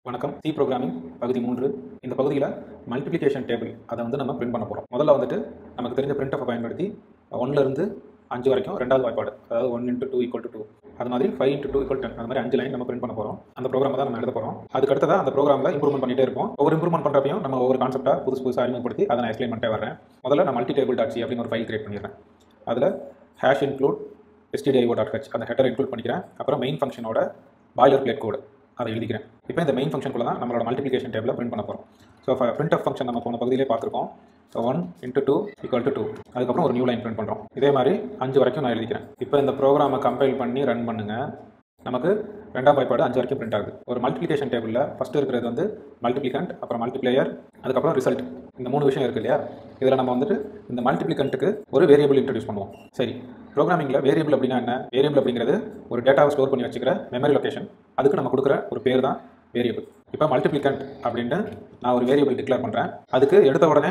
வணக்கம். C programming பகுதி 3. இந்த பகுதியில் மல்டிப்ளிகேஷன் டேபிள் அதை நம்ம பிரிண்ட் பண்ண போகிறோம். முதல்ல நமக்கு தெரிஞ்ச பிரிண்ட் பயன்படுத்தி 1லேருந்து 5 வரைக்கும் ரெண்டாவது வாய்ப்பாடு, அதாவது 1 × 2 = 2, அது மாதிரி 5 × 2 = 10, அது மாதிரி 5 லைன் நம்ம பிரிண்ட் பண்ண போகிறோம். அந்த ப்ரோக்ராம் தான் நம்ம எழுத போகிறோம். அதுக்கு அடுத்ததாக அந்த ப்ரோக்ராமில் இம்ப்ரூவ்மெண்ட் பண்ணிட்டே இருப்போம். ஒவ்வொரு இம்ப்ரூவ்மெண்ட் பண்ணுறப்பையும் நம்ம ஒவ்வொரு கான்செப்டாக புதுசாக அறிமுகப்படுத்தி அதை நான் எக்ஸ்பிளைன் பண்ணிட்டே வரேன். முதல்ல நான் multitable.c அப்படின்னு ஒரு ஃபைல் கிரியேட் பண்ணிடுறேன். அதில் #include stdio.h அந்த ஹெட்டரை இன்க்ளூட் பண்ணிக்கிறேன். அப்புறம் மெயின் ஃபங்க்ஷனோட பாய்லர் பிளேட் கோடு அதை எழுதிக்கிறேன். இப்போ இந்த மெயின் ஃபங்க்ஷனுக்குள்ள தான் நம்மளோட மல்டிப்ளிகேஷன் டேபிளை பிரிண்ட் பண்ண போகிறோம். ஸோ printf ஃபங்க்ஷன் நம்ம போன பகுதியிலே பார்த்துருக்கோம். ஸோ 1 × 2 = 2, அதுக்கப்புறம் ஒரு நியூ லைன் பிரிண்ட் பண்ணுறோம். இதே மாதிரி 5 வரைக்கும் நான் எழுதிக்கிறேன். இப்போ இந்த ப்ரோக்ராமை கம்பைல் பண்ணி ரன் பண்ணுங்கள். நமக்கு ரெண்டாம் வாய்ப்பாடு 5 வரைக்கும் பிரிண்ட் ஆகுது. ஒரு மல்டிப்ளிகேஷன் டேபிளில் ஃபஸ்ட்டு இருக்கிறது மல்டிப்ளிகண்ட், அப்புறம் மல்டிப்ளேயர், அதுக்கப்புறம் ரிசல்ட். இந்த 3 விஷயம் இருக்குது இல்லையா? இதில் நம்ம இந்த மல்டிப்ளிகண்ட்டுக்கு ஒரு வேரியபிள் இன்ட்ரடியூஸ் பண்ணுவோம். சரி, ப்ரோக்ராமிங்கில் வேரியபிள் அப்படின்னா என்ன? வேரியபிள் அப்படிங்கிறது ஒரு டேட்டாவை ஸ்டோர் பண்ணி வச்சுக்கிற மெமரி லொகேஷன். அதுக்கு நம்ம கொடுக்குற ஒரு பேர் தான் வேரியபிள். இப்போ மல்டிப்ளிகண்ட் அப்படின்ட்டு நான் ஒரு வேரியபிள் டிக்ளேர் பண்ணுறேன். அதுக்கு எடுத்த உடனே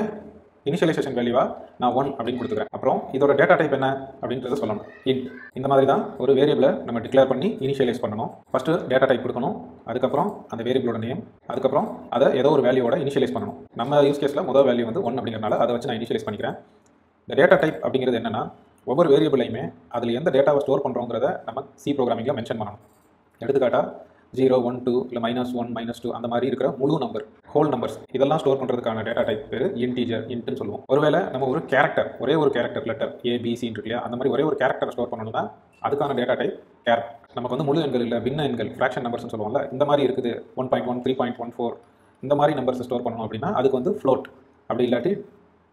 இனிஷியலைசேஷன் வேல்யூவா நான் 1 அப்படின்னு கொடுத்துக்கிறேன். அப்புறம் இதோட டேட்டா டைப் என்ன அப்படின்றத சொல்லணும். இன்ட். இந்த மாதிரி தான் ஒரு வேரியபிளை நம்ம டிக்ளேர் பண்ணி இனிஷியலைஸ் பண்ணணும். ஃபஸ்ட்டு டேட்டா டைப் கொடுக்கணும், அதுக்கப்புறம் அந்த வேரியபிளோட நேம், அதுக்கப்புறம் அதை ஏதோ ஒரு வேல்யூவோட இனிஷியலைஸ் பண்ணணும். நம்ம யூஸ் கேஸில் முதல் வேல்யூ 1 அப்படிங்கிறனால அதை வச்சு நான் இனிஷியலைஸ் பண்ணிக்கிறேன். இந்த டேட்டா டைப் அப்படிங்கிறது என்னென்னா, ஒவ்வொரு வேரியபிளையுமே அதில் எந்த டேட்டாவை ஸ்டோர் பண்ணுறோங்கிறத நம்ம சி ப்ரோக்ராமிங்கில் மென்ஷன் பண்ணணும். எடுத்துக்காட்டாக 0, 1, 2 இல்லை -1, -2 அந்த மாதிரி இருக்கிற முழு நம்பர், ஹோல் நம்பர்ஸ் இதெல்லாம் ஸ்டோர் பண்ணுறதுக்கான டேட்டா டைப் பேர் இன்டீஜர், இன்ட்னு சொல்லுவோம். ஒருவேளை நம்ம ஒரு கேரக்டர், ஒரே ஒரு கேரக்டர் லெட்டர் ABC இருக்கு இல்லையா, அந்த மாதிரி ஒரே ஒரு கேரக்டரை ஸ்டோர் பண்ணணும்னா அதுக்கான டேட்டா டைப் கேர். நமக்கு முழு எண்கள் இல்லை, பின்ன எண்கள், ஃப்ராக்ஷன் நம்பர்ஸ்னு சொல்லுவோம்ல, இந்த மாதிரி இருக்குது 1.1, 3.14 இந்த மாதிரி நம்பர்ஸ் ஸ்டோர் பண்ணணும் அப்படின்னா அதுக்கு ஃப்ளோட், அப்படி இல்லாட்டி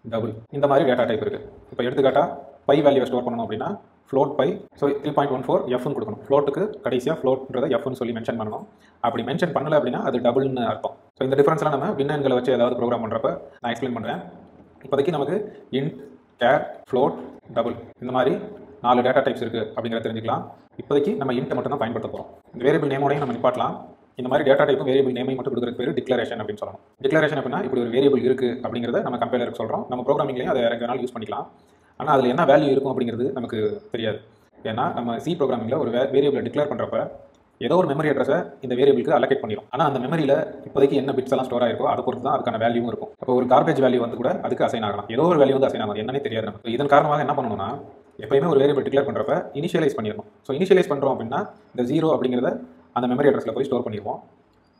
டபுள், இந்த மாதிரி டேட்டா டைப் இருக்குது. இப்போ எடுத்துக்காட்டாக பை வேல்யூவை ஸ்டோர் பண்ணணும் அப்படின்னா ஃப்ளோட் பை, ஸோ 3.14 எஃப்னு கொடுக்கணும். ஃப்ளோட்டுக்கு கடைசியாக ஃப்ளோட்ன்றதை எஃப்னு சொல்லி மென்ஷன் பண்ணணும். அப்படி மென்ஷன் பண்ணல அப்படின்னா அது டபுள்னு அர்த்தம். ஸோ இந்த டிஃபரன்ஸ்லாம் நம்ம பின்னங்களை வச்சு ஏதாவது ப்ரோக்ராம் பண்ணுறப்ப நான் எக்ஸ்பிளைன் பண்ணுறேன். இப்போதைக்கு நமக்கு இன்ட், கேர், ஃப்ளோட், டபுள் இந்த மாதிரி 4 டேட்டா டைப்ஸ் இருக்குது அப்படிங்கிறத தெரிஞ்சுக்கலாம். இப்போதைக்கு நம்ம இன்ட்டை மட்டும் தான் பயன்படுத்த போகிறோம். இந்த வேரியபிள் நேமோடையும் நம்ம நிப்பாட்டலாம். இந்த மாதிரி டேட்டா டைப்பும் வேரியபிள் நேமையும் மட்டும் கொடுக்குற பேர் டிக்ளரேஷன் அப்படின்னு சொல்லணும். டிக்ளரேஷன் அப்படின்னா இப்படி ஒரு வேரியபிள் இருக்குது அப்படிங்கிறத நம்ம கம்பைலருக்கு சொல்கிறோம். நம்ம ப்ரோக்ராமிங்லேயும் அதை வேறு வேணாலும் யூஸ் பண்ணிக்கலாம். ஆனால் அதில் என்ன வேல்யூ இருக்கும் அப்படிங்கிறது நமக்கு தெரியாது. ஏன்னா நம்ம சி ப்ரோக்ராமிங்கில் ஒரு வேரியபிளை டிக்ளேர் பண்ணுறப்ப ஏதோ ஒரு மெமரி அட்ரஸை இந்த வேரியபிளுக்கு அலோகேட் பண்ணிடும். ஆனால் அந்த மெமரியில் இப்போதைக்கு என்ன பிட்ஸ் எல்லாம் ஸ்டோர் ஆயிருக்கோ அதை பொறுத்து தான் அதுக்கான வேல்யூவும் இருக்கும். அப்போ ஒரு கார்பேஜ் வேல்யூ கூட அதுக்கு அசைன் ஆகலாம். ஏதோ ஒரு வேல்யூ அசைன் ஆகும், என்னன்னே தெரியாது நமக்கு. இதன் காரணமாக என்ன பண்ணணும்னா, எப்பயுமே ஒரு வேரியபிள் டிக்ளேர் பண்ணுறப்ப இனிஷியலைஸ் பண்ணிடணும். ஸோ இனிஷியலைஸ் பண்ணுறோம் அப்படின்னா இந்த 0 அப்படிங்கிறத அந்த மெமரி அட்ரஸில் போய் ஸ்டோர் பண்ணிடுவோம்.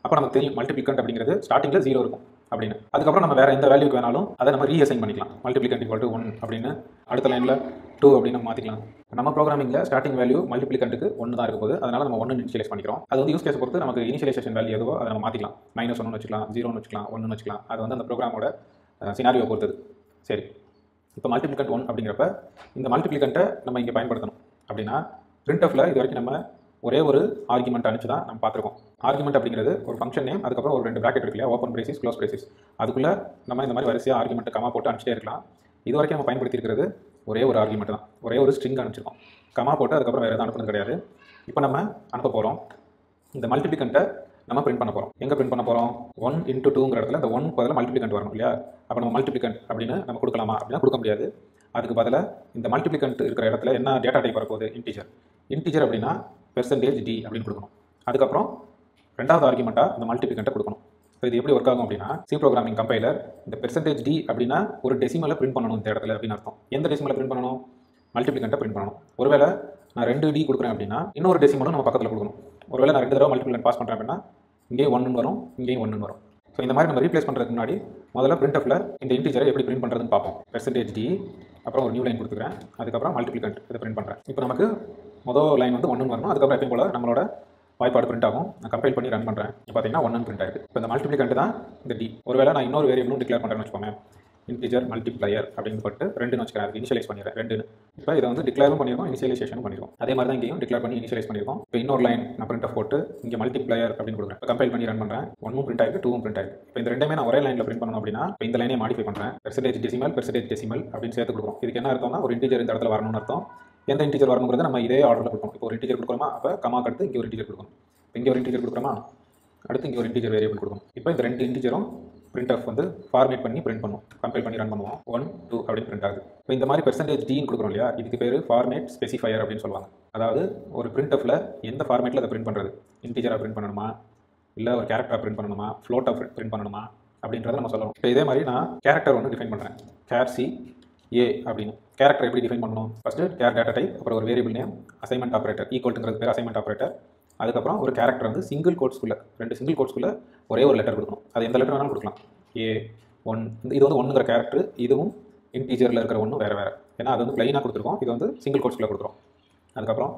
அப்போ நமக்கு தெரியும் மல்டிப்ளிகண்ட் அப்படிங்கிறது ஸ்டார்டிங்கில் 0 இருக்கும் அப்படின்னு. அதுக்கப்புறம் நம்ம வேறு எந்த வேல்யூக்கு வேணாலும் அதை நம்ம ரீஅசைன் பண்ணிக்கலாம். மல்டிப்ளிகண்ட் = 1 அப்படின்னு அடுத்த லைனில் 2 அப்படின்னு நம்ம மாற்றிக்கலாம். நம்ம ப்ரோக்ராமிங்கில் ஸ்டார்டிங் வேல்யூ மல்டிப்ளிகண்ட்டுக்கு 1 தான் இருக்கும். அதனால் நம்ம 1 இனிஷியலைஸ் பண்ணிக்கிறோம். அது யூஸ் கேஸை பொறுத்து நமக்கு இனிஷியலைசேஷன் வேல்யூ எதுவோ அதை நம்ம மாற்றிக்கலாம். -1 வச்சுக்கலாம், 0 வச்சுக்கலாம், 1 வச்சுக்கலாம். அது அந்த ப்ரோக்ராமோட சினாரியோ பொறுத்தது. சரி, இப்போ மல்டிப்ளிகண்ட் 1 அப்படிங்கிறப்ப இந்த மல்டிப்ளிகண்ட்டை நம்ம இங்கே பயன்படுத்தணும் அப்படின்னா printfல இது வரைக்கும் நம்ம ஒரே ஒரு ஆர்குமெண்ட் அனுப்பிச்சு தான் நம்ம பார்த்துருக்கோம். ஆர்குமெண்ட் அப்படிங்கிறது ஒரு ஃபங்க்ஷன் நேம், அதுக்கப்புறம் ஒரு 2 பிராக்கெட் இருக்கு இல்லையா, ஓப்பன் பிரேசிஸ், க்ளோஸ் பிரேசிஸ். அதுக்குள்ளே நம்ம இந்த மாதிரி வரிசையாக ஆர்குமெண்ட் கமா போட்டு அனுப்பிச்சிட்டே இருக்கலாம். இது வரைக்கும் நம்ம பயன்படுத்தி இருக்கிறது ஒரே ஒரு ஆர்குமெண்ட் தான், ஒரே ஒரு ஸ்ட்ரிங் அனுப்பிச்சிருக்கோம். கமா போட்டு அதுக்கப்புறம் வேறு எதுவும் அனுப்புறது கிடையாது. இப்போ நம்ம அனுப்ப போகிறோம் இந்த மல்டிப்ளிகண்ட்டை நம்ம பிரிண்ட் பண்ண போகிறோம். எங்கே பிரிண்ட் பண்ண போகிறோம்? 1 × 2ங்கிற இடத்துல இந்த 1 பதிலாக மல்டிப்ளிகண்ட் வரணும் இல்லையா? அப்போ நம்ம மல்டிப்ளிகண்ட் அப்படின்னு நம்ம கொடுக்கலாமா அப்படின்னா கொடுக்க முடியாது. அதுக்கு பதிலாக இந்த மல்டிப்ளிகண்ட் இருக்கிற இடத்துல என்ன டேட்டா டைப் வரப்போகுது? இன்டீஜர். இன்டீஜர் அப்படின்னா %d அப்படின்னு கொடுக்கணும். அதுக்கப்புறம் ரெண்டாவது ஆர்குமெண்ட்டாக இந்த மல்டிப்ளிகண்ட்டை கொடுக்கணும். ஸோ இது எப்படி ஒர்க் ஆகும் அப்படின்னா, சி ப்ரோக்ராமிங் கம்பைலர் இந்த %d அப்படின்னா ஒரு டெசிமலை பிரிண்ட் பண்ணணும் இந்த இடத்துல அப்படின்னு அர்த்தம். எந்த டெசிமலை பிரிண்ட் பண்ணணும்? மல்டிப்ளிகண்ட்டை பிரிண்ட் பண்ணணும். ஒருவேளை நான் 2d கொடுக்குறேன் அப்படின்னா இன்னொரு டெசிமலும் நம்ம பக்கத்தில் கொடுக்கணும். ஒருவேளை நான் 2 தடவை மல்டிப்ளிகண்ட் பாஸ் பண்ணுறேன் அப்படின்னா இங்கேயும் 1 வரும், இங்கேயும் 1 வரும். ஸோ இந்த மாதிரி நம்ம ரீப்ளேஸ் பண்ணுறதுக்கு முன்னாடி முதல்ல printfல இந்த இன்டீஜரை எப்படி பிரிண்ட் பண்ணுறதுன்னு பார்ப்போம். %d, அப்புறம் ஒரு நியூ லைன் கொடுத்துக்கிறேன், அதுக்கப்புறம் மல்டிப்ளிகண்ட் இதை பிரிண்ட் பண்ணுறேன். இப்போ நமக்கு முதல் லைன் 1 வரணும். அதுக்கப்புறம் எப்பயும் போல் நம்மளோட வாய்ப்பாடு பிரிண்ட் ஆகும். நான் கம்பைல் பண்ணி ரன் பண்ணுறேன். இப்போ பார்த்தீங்கன்னா 1 பிரிண்ட் ஆகிருக்கு. இப்போ இந்த மல்டிப்ளிகண்ட் தான் இந்த d. ஒருவேளை நான் இன்னொரு வேரியபிளும் டிக்ளேர் பண்ணுறேன்னு வச்சுக்கோங்க, இன்டீஜர் மல்டிப்ளையர் அப்படின்னு போட்டு 2ன்னு வச்சுக்கிறேன். அதுக்கு இனிஷியலைஸ் பண்ணிடுறேன் 2ன்னு. இப்போ இதை டிக்ளேரும் பண்ணியிருக்கோம், இனிஷியலைசேஷன் பண்ணியிருக்கோம். அதே மாதிரி தான் இங்கேயும் டிக்ளேர் பண்ணி இனிஷியலைஸ் பண்ணியிருக்கோம். இப்போ இன்னொரு லைன் நான் printf போட்டு இங்கே மல்டிப்ளையர் அப்படின்னு கொடுக்குறேன். இப்போ கம்பைல் பண்ணி ரன் பண்ணுறேன். 1 பிரிண்ட் ஆகிருக்கு, 2 பிரிண்ட் ஆகிருக்கு. இப்போ இந்த ரெண்டுமே நான் ஒரே லைனில் பிரிண்ட் பண்ணணும் அப்படின்னா இப்போ இந்த லைனே மாடிஃபை பண்ணுறேன். %decimal அப்படின்னு சேர்த்து கொடுக்குறோம். இதுக்கு என்ன அர்த்தம்னா ஒரு இன்டீஜர் இந்த இடத்துல வரணும்னு அர்த்தம். எந்த இன்டீஜர் வரணுங்கிறத நம்ம இதே ஆர்டரில் கொடுக்கணும். இப்போ ஒரு இன்டீஜர் கொடுக்குறோமா, அப்போ கமாக்கு அடுத்து இங்கே ஒரு இன்டீஜர் கொடுக்கணும். இங்கே ஒரு இன்டீஜர் கொடுக்குறோமா, அடுத்து இங்கே ஒரு இன்டீஜர் வேரியபிள் கொடுக்கணும். இப்போ இந்த 2 இன்டீஜரும் printf ஃபார்மேட் பண்ணி பிரிண்ட் பண்ணுவோம். கம்பைல் பண்ணி ரன் பண்ணுவோம். 1, 2 அப்படின்னு பிரிண்ட் ஆகுது. இப்போ இந்த மாதிரி %d கொடுக்குறோம் இல்லையா, இதுக்கு பேர் ஃபார்மேட் ஸ்பெசிஃபையர் அப்படின்னு சொல்லுவாங்க. அதாவது ஒரு printfல எந்த ஃபார்மேட்டில் அதை பிரிண்ட் பண்ணுறது, இன்டீஜராக பிரிண்ட் பண்ணணுமா, இல்லை ஒரு கேரக்டரை பிரிண்ட் பண்ணணுமா, ஃப்ளோட்டை பிரிண்ட் பண்ணணுமா அப்படின்றத நம்ம சொல்லணும். இப்போ இதே மாதிரி நான் கேரக்டர் ஒன்று டிஃபைன் பண்ணுறேன். கேர் சி ஏ அப்படின்னு. கேரக்டர் எப்படி டிஃபைன் பண்ணணும்? ஃபஸ்ட்டு கேர் டேட்டா டைப், அப்புறம் ஒரு வேரியபிள் நேம், அசைன்மெண்ட் ஆப்ரேட்டர், ஈக்குவல்ட்டுங்கிறது பேர் அசைன்மெண்ட் ஆப்ரேட்டர். அதுக்கப்புறம் ஒரு கேரக்டர் வந்து சிங்கிள் கோட்ஸ்குள்ளே, 2 சிங்கிள் கோட்ஸ்குள்ளே ஒரே ஒரு லெட்டர் கொடுக்கணும். அது எந்த லெட்டர் வேணாலும் கொடுக்கலாம். A1 இது வந்து 1ங்கிற கேரக்டர், இதுவும் இன்டீஜரில் இருக்கிற ஒன்று வேறு வேறு. ஏன்னா அது வந்து ப்ளைனாக கொடுத்துருக்கோம், இது வந்து சிங்கிள் கோட்ஸ்குள்ளே கொடுக்குறோம். அதுக்கப்புறம்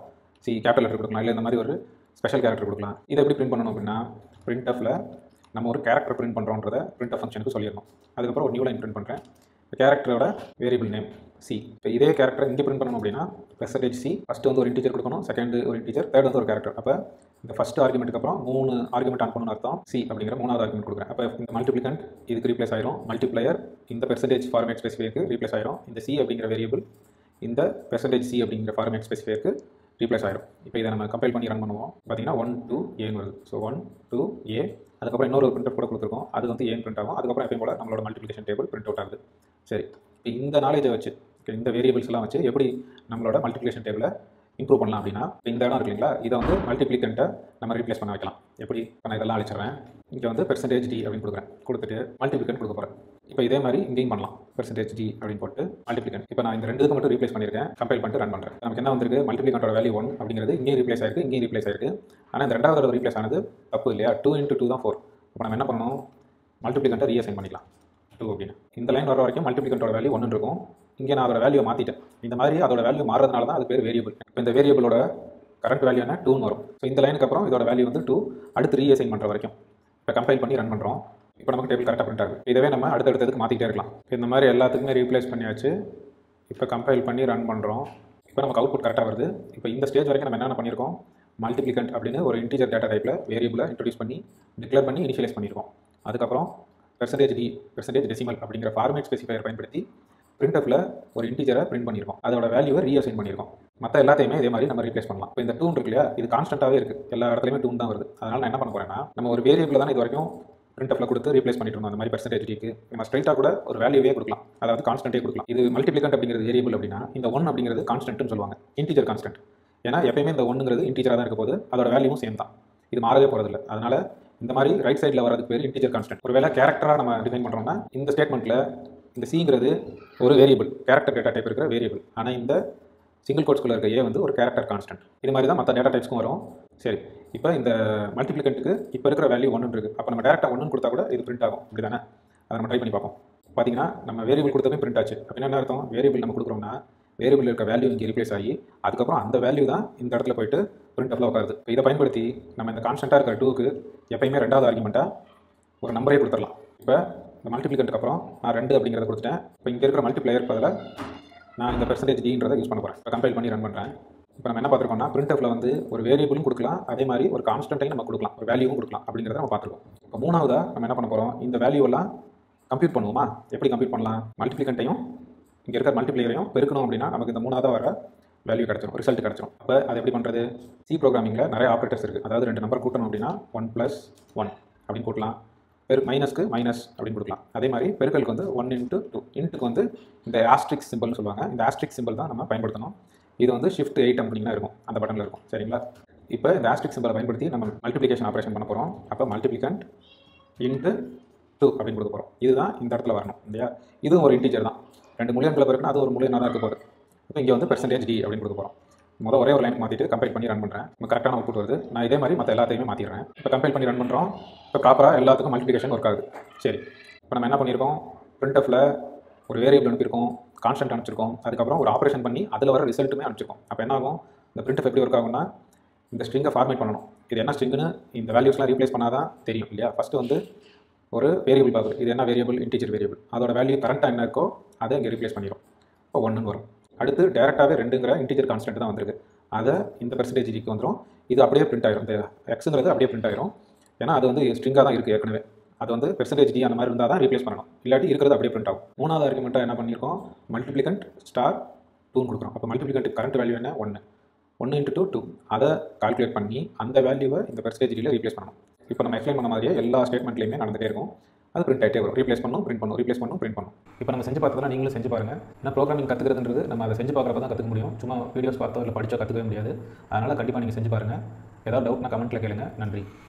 கேபிட்டல் லெட்டர் கொடுக்கலாம், இல்லை இந்த மாதிரி ஒரு ஸ்பெஷல் கேரக்டர் கொடுக்கலாம். இதை எப்படி பிரிண்ட் பண்ணணும் அப்படின்னா, பிரிண்ட்எஃப்ல நம்ம ஒரு கேரக்டர் பிரிண்ட் பண்ணுறோன்றத பிரிண்ட்எஃப் ஃபங்க்ஷனுக்கு சொல்லிடணும். அதுக்கப்புறம் ஒரு நியூ லைன் பிரிண்ட் பண்ணுறேன். கேரக்டரோட வேரியபிள் நேம் சி. இப்போ இதே கேரக்டர் இங்கே பிரிண்ட் பண்ணணும் அப்படின்னா %C ஃபஸ்ட்டு வந்து ஒரு இன்டீஜர் கொடுக்கணும், செகண்ட் ஒரு இன்டீஜர், தேர்ட் வந்து ஒரு கேரக்டர். அப்போ இந்த ஃபஸ்ட் ஆர்குமெண்ட்டுக்கு அப்புறம் 3 ஆர்குமெண்ட் ஆன் பண்ணணும் அர்த்தம். சி அப்படிங்கிற 3வது ஆர்குமெண்ட் கொடுக்குறேன். அப்போ இந்த மல்டிப்ளிகண்ட் இதுக்கு ரீப்ளேஸ் ஆயிரும், மல்டிப்ளையர் இந்த பெர்சன்டேஜ் ஃபார்மேட் ஸ்பெசிஃபைக்கு ரீப்ளேஸ் ஆயிரும், இந்த சி அப்படிங்கிற வேரியபிள் இந்த %C அப்படிங்கிற ஃபார்மேட் ஸ்பெசிஃபைக்கு ரீப்ளேஸ் ஆயிரும். இப்போ இதை நம்ம கம்பைல் பண்ணி ரன் பண்ணுவோம். பார்த்தீங்கன்னா 1 2 A வருது. So 1 2 A. அதுக்கப்புறம் இன்னொரு பிரிண்ட் கூட கொடுத்துருக்கோம், அது வந்து ஏன் பிரிண்ட் ஆகும். அதுக்கப்புறம் எப்பயும் போல நம்மளோட மல்டிப்ளிகேஷன் டேபிள் பிரிண்ட் அவுட் ஆகுது. சரி, இப்போ இந்த நாலேஜை வச்சு, இந்த வேரியபிள்ஸ் எல்லாம் வச்சு எப்படி நம்மளோட மல்டிப்ளிகேஷன் டேபிளை இம்ப்ரூவ் பண்ணலாம் அப்படின்னா, இப்போ இந்த இடம் இருக்கு இல்லைங்களா, இதை வந்து மல்டிப்ளிகண்ட்டை நம்ம ரீப்ளேஸ் பண்ண வைக்கலாம். எப்படி? இப்போ நான் இதெல்லாம் அழிச்சிடுறேன். இங்கே வந்து %D அப்படின்னு கொடுக்குறேன், கொடுத்துட்டு மல்டிப்ளிகண்ட் கொடுக்க போகிறேன். இப்போ இதே மாதிரி இங்கேயும் பண்ணலாம். %D அப்படின்னு போட்டு மல்டிப்ளிகண்ட். இப்போ நான் இந்த 2 இதுக்கு மட்டும் ரீப்ளேஸ் பண்ணியிருக்கேன், கம்பைல் பண்ணிட்டு ரன் பண்ணுறேன். நமக்கு என்ன வந்திருக்கு? மல்டிப்ளிகண்டோட வேல்யூ 1 அப்படிங்கிறது இங்கேயும் ரீப்ளேஸ் ஆயிருக்கு, இங்கேயும் ரீப்ளேஸ் ஆயிருக்கு. ஆனால் இந்த 2வது ரீப்ளேஸ் ஆனது தப்பு இல்லையா? 2 × 2 தான் 4. இப்போ நம்ம என்ன பண்ணணும்? மல்டிப்ளிகண்ட்டை ரீஅசைன் பண்ணிக்கலாம் 2 அப்படின்னு. இந்த லைன் வர வரைக்கும் மல்டிப்ளிகண்டோட வேல்யூ 1 இருக்கும். இங்கே நான் அதோட வேல்யூ மாற்றிட்டேன். இந்த மாதிரி அதோட வேல்யூ மாறதுனால தான் அது பேர் வேரியபிள். இப்போ இந்த வேரியபிளோட கரண்ட் வேல்யூ என்ன? 2 வரும். ஸோ இந்த லைனுக்கு அப்புறம் இதோட வேல்யூ வந்து 2. அடுத்து ரீஅசைன் பண்ணுற வரைக்கும் இப்போ கம்பைல் பண்ணி ரன் பண்ணுறோம். இப்போ நமக்கு டேபிள் கரெக்டாக பிரிண்ட் ஆகுது. இதவே நம்ம அடுத்தடுத்ததுக்கு மாற்றிக்கிட்டே இருக்கலாம். இந்த மாதிரி எல்லாத்துக்குமே ரீப்ளேஸ் பண்ணியாச்சு. இப்போ கம்பைல் பண்ணி ரன் பண்ணுறோம். இப்போ நமக்கு அவுட்புட் கரெக்டாக வருது. இப்போ இந்த ஸ்டேஜ் வரைக்கும் நம்ம என்னென்ன பண்ணியிருக்கோம்? மல்டிப்ளிகண்ட் அப்படின்னு ஒரு இன்டீஜர் டேட்டா டைப்பில் வேரியபிளை இன்ட்ரடியூஸ் பண்ணி டிக்ளேர் பண்ணி இனிஷியலைஸ் பண்ணியிருக்கோம். அதுக்கப்புறம் %D %decimal அப்படிங்கிற ஃபார்மேட் ஸ்பெசிஃபையர் பயன்படுத்தி பிரிண்ட்எஃப்ல ஒரு இன்டீஜரை பிரிண்ட் பண்ணியிருக்கோம். அதோட வேல்யூவை ரீஅசைன் பண்ணியிருக்கோம். மற்ற எல்லாத்தையுமே இதே மாதிரி நம்ம ரீப்ளேஸ் பண்ணலாம். இப்போ இந்த 2 இருக்கு இல்லையா, இது கான்ஸ்டன்ட்டாகவே இருக்குது, எல்லா இடத்துலையுமே 2 தான் வருது. அதனால் நான் என்ன பண்ண போகிறேன்னா, நம்ம ஒரு வேரியபிள் தான் இது வரைக்கும் பிரிண்ட்எஃப்ல கொடுத்து ரீப்ளேஸ் பண்ணிட்டு இருந்தோம். அந்த மாதிரி %Dக்கு நம்ம ஸ்ட்ரைட்டாக கூட ஒரு வேல்யூவே கொடுக்கலாம், அதாவது கான்ஸ்டன்ட்டே கொடுக்கலாம். இது மல்டிப்ளிகண்ட் அப்படிங்கிறது வேரியபிள் அப்படின்னா, இந்த 1 அப்படிங்கிறது கான்ஸ்டன்ட்னு சொல்லுவாங்க, இன்டீஜர் கான்ஸ்டன்ட். ஏன்னா எப்பயுமே இந்த 1ங்கிறது இன்டீஜராக தான் இருக்க போது, அதோட வேல்யூவும் சேம் தான், இது மாறவே போகிறதில்ல. அதனால இந்த மாதிரி ரைட் சைடில் வரதுக்கு பேர் இன்டீஜர் கான்ஸ்டன்ட். ஒரு வேளை கேரக்டராக நம்ம டிஃபைன் பண்ணுறோம்னா, இந்த ஸ்டேட்மெண்ட்டில் இந்த சிங்கிறது ஒரு வேரியபிள், கேரக்டர் டேட்டா டைப் இருக்கிற வேரியபிள். ஆனால் இந்த சிங்கிள் கோட்ஸ்குள்ளே இருக்க ஏ வந்து ஒரு கேரக்டர் கான்ஸ்டன்ட். இது மாதிரி தான் மற்ற டேட்டா டைப்ஸ்க்கும் வரும். சரி, இப்போ இந்த மல்டிப்ளிகண்ட்டுக்கு இப்போ இருக்கிற வேல்யூ 1 இருக்குது. அப்போ நம்ம டேரெக்டாக 1 கொடுத்தா கூட இது பிரிண்ட் ஆகும், இப்படி தானே? அதை நம்ம ட்ரை பண்ணி பார்ப்போம். பார்த்தீங்கன்னா நம்ம வேரியபிள் கொடுத்ததுமே பிரிண்ட் ஆச்சு. அப்படின்னா என்ன அர்த்தம்? வேரியபிள் நம்ம கொடுக்குறோம்னா வேரியபிள் இருக்க வேல்யூ இங்கே ரீப்ளேஸ் ஆகி அதுக்கப்புறம் அந்த வேல்யூ தான் இந்த இடத்துல போயிட்டு பிரிண்ட்எஃப்ல உட்காருது. இப்போ இதை பயன்படுத்தி நம்ம இந்த கான்ஸ்டன்ட்டாக இருக்கிற 2க்கு எப்பயுமே 2வது ஆர்குமெண்ட்டாக ஒரு நம்பரே கொடுத்துடலாம். இப்போ இந்த மல்டிப்ளிகண்ட்டுக்கு அப்புறம் நான் 2 அப்படிங்கிறத கொடுத்துட்டேன். இப்போ இங்கே இருக்கிற மல்டிப்ளையர் பதிலாக நான் இந்த %Dன்றதை யூஸ் பண்ண போகிறேன். இப்போ கம்பைல் பண்ணி ரன் பண்ணுறேன். இப்போ நம்ம என்ன பார்த்துருக்கோம்னா, பிரிண்ட்எஃப்ல வந்து ஒரு வேரியபிளும் கொடுக்கலாம், அதே மாதிரி ஒரு கான்ஸ்டன்ட்டையும் நம்ம கொடுக்கலாம், ஒரு வேல்யூவும் கொடுக்கலாம் அப்படிங்கிறத நம்ம பார்த்துருக்கோம். இப்போ 3வதாக நம்ம என்ன பண்ண போகிறோம்? இந்த வேல்யூவெல்லாம் கம்ப்யூட் பண்ணுவோமா? எப்படி கம்ப்யூட் பண்ணலாம்? மல்டிப்ளிகண்ட்டையும் இங்கே இருக்கிற மல்டிப்ளையரையும் பெருக்கணும் அப்படின்னா நமக்கு இந்த 3வதாக வர வேல்யூ கிடச்சிடும், ரிசல்ட் கிடச்சிடும். அப்போ அது எப்படி பண்ணுறது? சி ப்ரோக்ராமிங்கில் நிறைய ஆப்ரேட்டர்ஸ் இருக்குது. அதாவது 2 நம்பர் கூட்டணும் அப்படின்னா 1 + 1 அப்படின்னு கூட்டலாம், மைனஸ்க்கு மைனஸ் அப்படின்னு கொடுக்கலாம். அதே மாதிரி பெருக்கலுக்கு வந்து 1 × 2, இன்ட்டுக்கு வந்து இந்த ஆஸ்ட்ரிக்ஸ் சிம்பிள்னு சொல்லுவாங்க. இந்த ஆஸ்ட்ரிக்ஸ் சிம்பிள் தான் நம்ம பயன்படுத்தணும். இது வந்து Shift 8 அப்படின்னா இருக்கும், அந்த பட்டனில் இருக்கும். சரிங்களா? இப்போ இந்த ஆஸ்ட்ரிக்ஸ் சிம்பிளை பயன்படுத்தி நம்ம மல்டிப்ளிகேஷன் ஆப்ரேஷன் பண்ண போகிறோம். அப்போ மல்டிப்ளிகண்ட் × 2 அப்படின்னு கொடுக்க போகிறோம். இதுதான் இந்த இடத்துல வரணும் இல்லையா? இதுவும் ஒரு இன்டீஜர் தான். 2 முழியன்களை பிறகுனா அது ஒரு முழியனாக தான் இருக்க போகுது. இப்போ இங்கே வந்து %D அப்படின்னு கொடுக்க போகிறோம். ஒரே ஒரு லைன் மாற்றிட்டு கம்பைல் பண்ணி ரன் பண்ணுறேன். இப்போ கரெக்டான அவுட்புட் வருது. நான் இதே மாதிரி மற்ற எல்லாத்தையுமே மாற்றிடுறேன். இப்போ கம்பைல் பண்ணி ரன் பண்ணுறோம். இப்போ ப்ராப்பராக எல்லாத்துக்கும் மல்டிப்ளிகேஷன் ஒர்க் ஆகுது. சரி, இப்போ நம்ம என்ன பண்ணியிருக்கோம்? பிரிண்ட்எஃப்ல ஒரு வேரியபிள் அனுப்பியிருக்கோம், கான்ஸ்டன்ட் அனுப்பிச்சிருக்கோம், அதுக்கப்புறம் ஒரு ஆப்ரேஷன் பண்ணி அதில் வர ரிசல்ட்டுமே அனுப்பிச்சிருக்கோம். அப்போ என்ன ஆகும்? இந்த பிரிண்ட்எஃப் எப்படி ஒர்க் ஆகும்னா, இந்த ஸ்ட்ரிங்கை ஃபார்மேட் பண்ணணும். இது என்ன ஸ்ட்ரிங்னு இந்த வேல்யூஸ்லாம் ரீப்ளேஸ் பண்ணால் தான் தெரியும் இல்லையா? ஃபஸ்ட்டு வந்து ஒரு வேரியபிள் பார்க்குது, இது என்ன வேரியபிள்? Integer variable. அதோட வேல்யூ கரெக்டாக என்ன இருக்கோ அதை இங்கே ரீப்ளேஸ் பண்ணிடும். இப்போ 1ன்னு வரும். அடுத்து டேரெக்டாகவே 2ங்கிற இன்டீஜர் கான்ஸ்டன்ட் தான் வந்திருக்கு, அதை இந்த %Dக்கு வந்துடும். இது அப்படியே பிரிண்ட் ஆயிரும். இந்த எக்ஸுங்கிறது அப்படியே பிரிண்ட் ஆயிரும். ஏன்னா அது வந்து ஸ்ட்ரிங்காக தான் இருக்குது ஏற்கனவே. அது வந்து %D அந்த மாதிரி இருந்தால் தான் ரீப்ளேஸ் பண்ணணும், இல்லாட்டி இருக்கிறது அப்படியே பிரிண்ட் ஆகும். 3வது ஆர்குமெண்ட்டாக என்ன பண்ணியிருக்கோம்? மல்டிப்ளிகண்ட் *2 கொடுக்குறோம். அப்போ மல்டிப்ளிகண்ட் கரண்ட் வேல்யூ என்ன? 1 × 2 2. அதை கால்குலேட் பண்ணி அந்த வேல்யூவை இந்த %Dயில் ரீப்ளேஸ் பண்ணணும். இப்போ நம்ம எக்ஸ்பிளைன் பண்ண மாதிரியே எல்லா ஸ்டேட்மெண்ட்லையுமே நடந்துகிட்டே இருக்கும். அது பிரிண்ட் ஆகிட்டே வரும். ரீப்ளேஸ் பண்ணும், பிரிண்ட் பண்ணும், ரீப்ளேஸ் பண்ணும், பிரிண்ட் பண்ணும். இப்போ நம்ம செஞ்சு பார்த்ததெல்லாம் நீங்களும் செஞ்சு பாருங்கள். ஏன்னா ப்ரோக்ராமிங் கற்றுக்கிறதுன்றது நம்ம அதை செஞ்சு பார்க்குறப்ப தான் கற்றுக்க முடியும். சும்மா வீடியோஸ் பார்த்தோ இல்லை படித்தோ கற்றுக்கவே முடியாது. அதனால் கண்டிப்பாக நீங்கள் செஞ்சு பாருங்கள். ஏதாவது டவுட்னா கமெண்ட்டில் கேளுங்க. நன்றி.